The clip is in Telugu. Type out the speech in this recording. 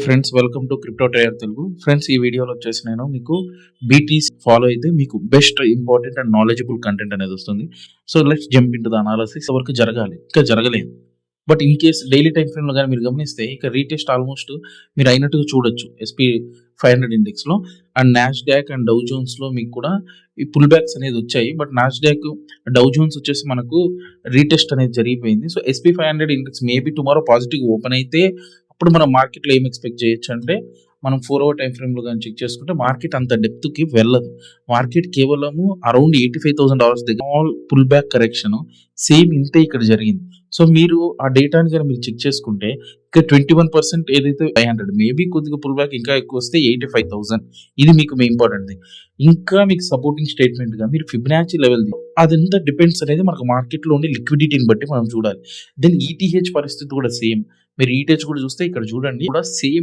Friends, welcome to crypto trader Telugu. Friends, ఈ వీడియోలో వచ్చేసి నేను మీకు బీటీసీ ఫాలో అయితే మీకు best important and knowledgeable content అనేది వస్తుంది. So let's jump in to the analysis. వరకు జరగాలి, ఇంకా జరగలేదు. But in case daily time ఫ్రేమ్లో కానీ మీరు గమనిస్తే ఇక రీటెస్ట్ ఆల్మోస్ట్ మీరు అయినట్టుగా చూడొచ్చు SP 500 ఇండెక్స్లో and Nasdaq and down జోన్స్లో మీకు కూడా ఈ పుల్ బ్యాక్స్ అనేది వచ్చాయి. బట్ నాస్డాక్, డౌ జోన్స్ వచ్చేసి మనకు రీటెస్ట్ అనేది జరిగిపోయింది. So SP 500 index maybe tomorrow positive open అయితే అప్పుడు మనం మార్కెట్లో ఏం ఎక్స్పెక్ట్ చేయొచ్చు అంటే మనం 4 అవర్ టైం ఫ్రేమ్లో కానీ చెక్ చేసుకుంటే మార్కెట్ అంత డెప్త్కి వెళ్ళదు. మార్కెట్ కేవలము అరౌండ్ $85,000 దగ్గర all pull back correction same ఇంతే ఇక్కడ జరిగింది. సో మీరు ఆ డేటాని కానీ మీరు చెక్ చేసుకుంటే ఇక్కడ 21% ఏదైతే 500 మేబీ కొద్దిగా పుల్ బ్యాక్ ఇంకా ఎక్కువ వస్తే 85,000. ఇది మీకు మెయిన్ ఇంపార్టెంట్ థింగ్. ఇంకా మీకు సపోర్టింగ్ స్టేట్మెంట్గా మీరు ఫిబొనాచి లెవెల్ అదంతా డిపెండ్స్ అనేది మనకు మార్కెట్లో ఉండే లిక్విడిటీని బట్టి మనం చూడాలి. దెన్ ETH పరిస్థితి కూడా సేమ్. మీరు ETH కూడా చూస్తే ఇక్కడ చూడండి కూడా సేమ్